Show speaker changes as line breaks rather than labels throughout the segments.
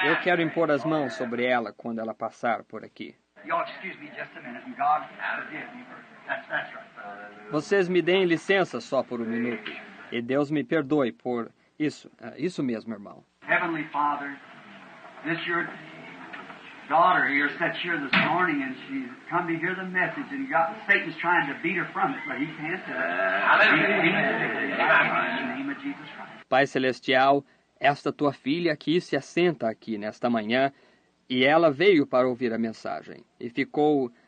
Eu quero impor as mãos sobre ela quando ela passar por aqui. Vocês me deem licença só por um minuto. E Deus me perdoe por isso. Isso mesmo, irmão.
Heavenly Father, this your daughter here sits here this morning and she's come to hear the message and Satan's trying to beat her from it, but he can't do it. In the name of Jesus Christ.
Pai Celestial, esta tua filha aqui se assenta aqui nesta manhã e ela veio para ouvir a mensagem. E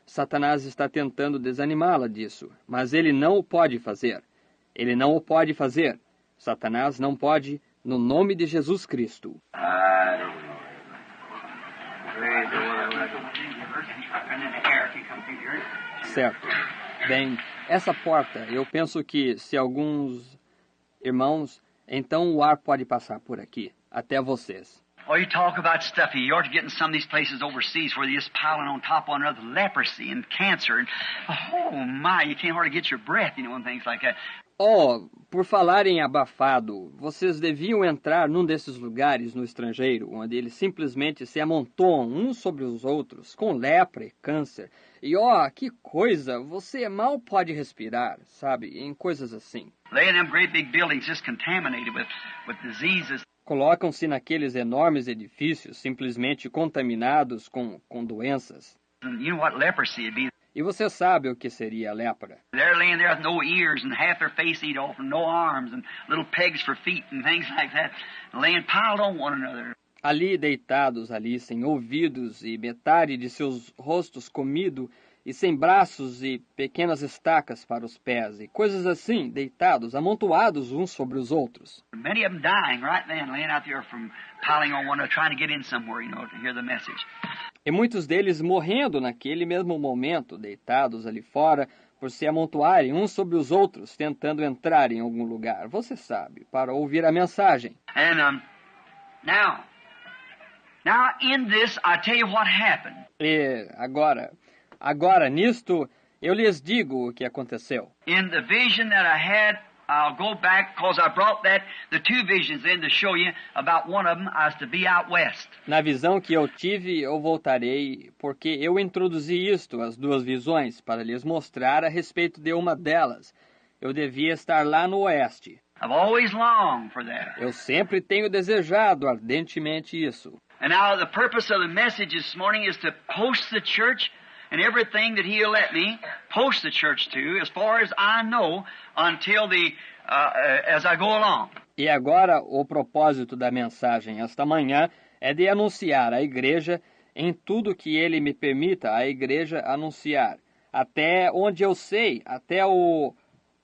Satanás está tentando desanimá-la disso, mas ele não o pode fazer. Ele não o pode fazer. Satanás não pode, no nome de Jesus Cristo. Certo. Bem, essa porta, eu penso que se alguns irmãos, então o ar pode passar por aqui, até vocês.
Oh, you talk about stuff. You ought to get in some of these places overseas where they're just piling on top of one another, leprosy and cancer. And, oh, my, you can't hardly get your breath, and things like that.
Oh, por falar em abafado, vocês deviam entrar num desses lugares no estrangeiro, onde eles simplesmente se amontoam uns sobre os outros, com lepra e câncer. E, que coisa, você mal pode respirar, sabe, em coisas assim.
Lay in them great big buildings just contaminated with diseases.
Colocam-se naqueles enormes edifícios simplesmente contaminados com doenças.
You know what leprosy would be?
E você sabe o que seria a lepra?
They're laying there with no ears and half their face eat off and no arms and little pegs for feet and things like that, laying piled on one another.
Ali deitados, ali sem ouvidos e metade de seus rostos comido e sem braços e pequenas estacas para os pés e coisas assim, deitados, amontoados uns sobre os outros.
Many of them dying right then, laying out there from piling on one another, trying to get in somewhere, to hear the message.
E muitos deles morrendo naquele mesmo momento, deitados ali fora, por se amontoarem uns sobre os outros, tentando entrar em algum lugar, você sabe, para ouvir a mensagem.
And now in this, I tell you what happened.
E agora nisto, eu lhes digo o que aconteceu.
In the vision that I had, I'll go back because I brought the two visions in to show you about one of them as to be out west.
Na visão que eu tive, eu voltarei, porque eu introduzi isto, as duas visões, para lhes mostrar a respeito de uma delas. Eu devia estar lá no oeste.
I've always longed for that.
Eu sempre tenho desejado ardentemente isso.
And now the purpose of the message this morning is to post the church and everything that He'll let me post the church to, as far as I know, until as I go along.
E agora o propósito da mensagem esta manhã é de anunciar à igreja em tudo que Ele me permita a igreja anunciar, até onde eu sei,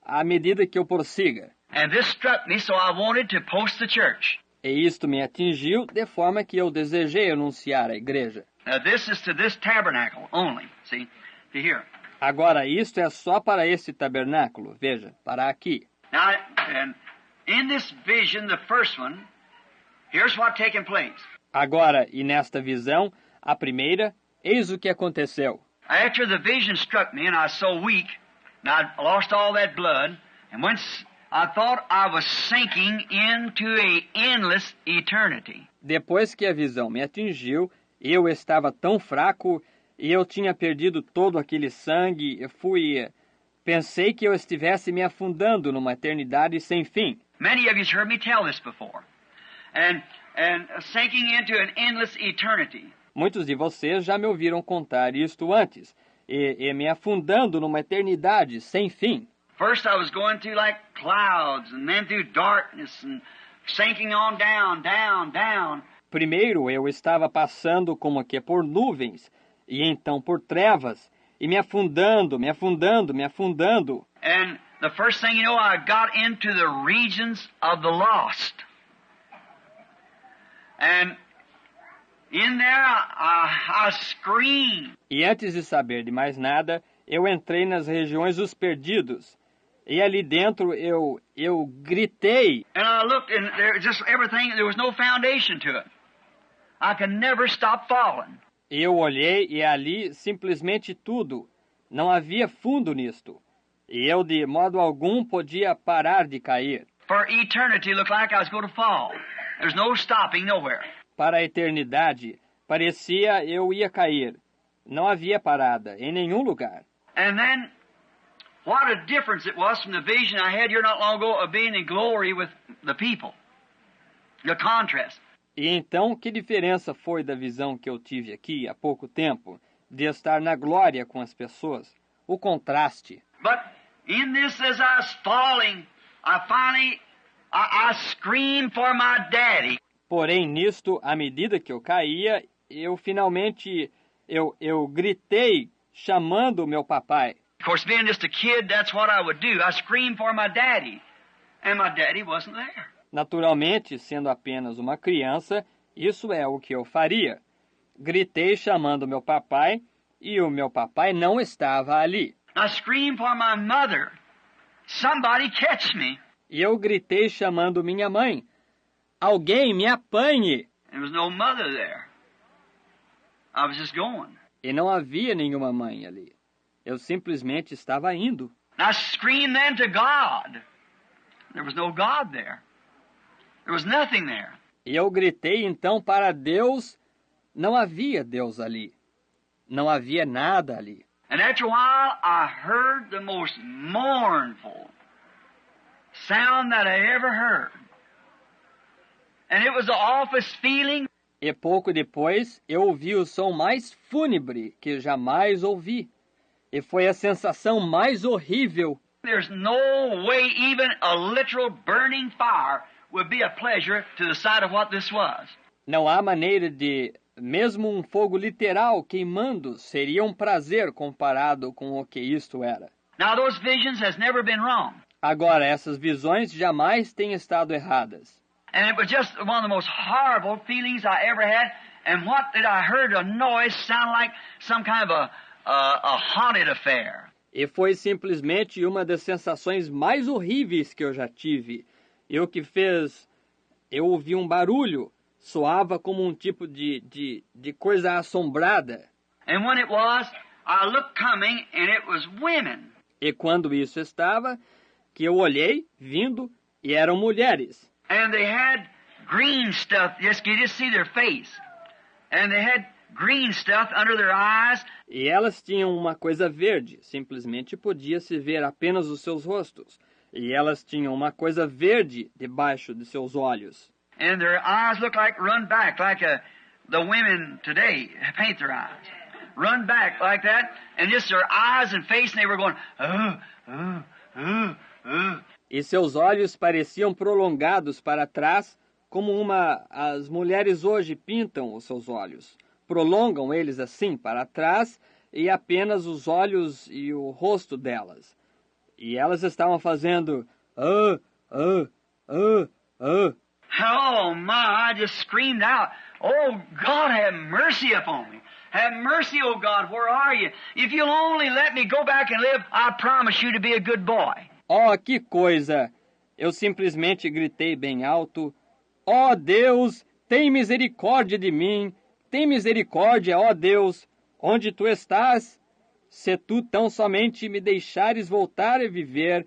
à medida que eu prossiga.
And this struck me, so I wanted to post the church.
E isto me atingiu de forma que eu desejei anunciar à igreja.
Now this is to this tabernacle only, see, to here.
Agora, isto é só para este tabernáculo, veja, para aqui.
Now, and in this vision, the first one, here's what taken place.
Agora, e nesta visão, a primeira, eis o que aconteceu.
After the vision struck me, and I was so weak, and I lost all that blood, and once I thought I was sinking into a endless eternity.
Depois que a visão me atingiu, eu estava tão fraco e eu tinha perdido todo aquele sangue, pensei que eu estivesse me afundando numa eternidade sem fim.
Many of you heard me tell this before. And sinking into an endless eternity.
Muitos de vocês já me ouviram contar isto antes, e me afundando numa eternidade sem fim.
First I was going through like clouds, and then through darkness, and sinking on down, down, down.
Primeiro eu estava passando como que por nuvens, e então por trevas, e me afundando, me afundando, me afundando.
And the first thing you know, I got into the regions of the lost. And in there I screamed.
E antes de saber de mais nada, eu entrei nas regiões dos perdidos. E ali dentro eu gritei.
And I looked and there was no foundation to it. I could never stop falling.
Eu olhei e ali simplesmente tudo. Não havia fundo nisto. E eu de modo algum podia parar de cair.
For eternity looked like I was going to fall. There's no stopping nowhere.
Para a eternidade, parecia eu ia cair. Não havia parada em nenhum lugar.
And then, what a difference it was from the vision I had here not long ago of being in glory with the people. The contrast.
E então, que diferença foi da visão que eu tive aqui há pouco tempo, de estar na glória com as pessoas? O contraste.
But in this, as I was falling, I screamed for my daddy.
Porém, nisto, à medida que eu caía, eu finalmente, eu gritei chamando o meu papai.
Of course, being just a kid, that's what I would do. I screamed for my daddy. And my daddy wasn't there.
Naturalmente, sendo apenas uma criança, isso é o que eu faria. Gritei chamando meu papai e o meu papai não estava ali.
I screamed for my mother. Somebody catch me.
E eu gritei chamando minha mãe. Alguém me apanhe!
There was no mother there. I was just going.
E não havia nenhuma mãe ali. Eu simplesmente estava indo.
I screamed then to God. There was no God there. There was nothing there.
E eu gritei então para Deus. Não havia Deus ali. Não havia nada ali.
And after a while, I heard the most mournful sound that I ever heard. And it was the awfulest feeling.
E pouco depois, eu ouvi o som mais fúnebre que jamais ouvi. E foi a sensação mais horrível.
There's no way even a literal burning fire would be a pleasure to the sight of what this was.
Não há maneira de, mesmo um fogo literal queimando, seria um prazer comparado com o que isto era.
Now those visions has never been wrong.
Agora, essas visões jamais têm estado erradas.
And it was just one of the most horrible feelings I ever had. And what did I heard? A noise sound like some kind of a haunted affair.
E foi simplesmente uma das sensações mais horríveis que eu já tive. E o que fez... Eu ouvi um barulho. Soava como um tipo de coisa assombrada.
And when it was, I looked coming and it was women.
E quando isso estava, que eu olhei, vindo, e eram mulheres.
And they had green stuff, you just see their face. And they had green stuff under their eyes.
E elas tinham uma coisa verde, simplesmente podia-se ver apenas os seus rostos. E elas tinham uma coisa verde debaixo de seus olhos.
And their eyes look like run back, like the women today paint their eyes. Run back like that, and just their eyes and face, and they were going,
E seus olhos pareciam prolongados para trás, como as mulheres hoje pintam os seus olhos. Prolongam eles assim para trás e apenas os olhos e o rosto delas. E elas estavam fazendo
Oh my, I just screamed out, oh God, have mercy upon me. Have mercy, oh God, where are you? If you'll only let me go back and live, I promise you to be a good boy.
Oh, que coisa! Eu simplesmente gritei bem alto. Oh Deus, tem misericórdia de mim. Tem misericórdia, ó Deus. Onde tu estás? Se tu tão somente me deixares voltar a viver,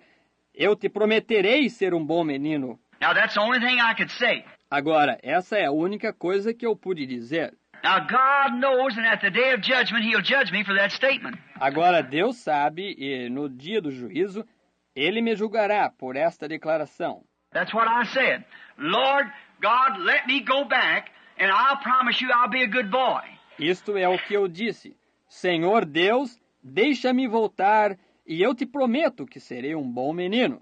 eu te prometerei ser um bom menino.
Now that's the only thing I could say.
Agora, essa é a única coisa que eu pude dizer.
Now God knows, and at the day of judgment, He'll judge me for that statement.
Agora, Deus sabe, e no dia do juízo, Ele me julgará por esta declaração.
That's what I said. Lord God, let me go back, and I'll promise you I'll be a good boy.
Isto é o que eu disse. Senhor Deus, deixa-me voltar, e eu te prometo que serei um bom menino.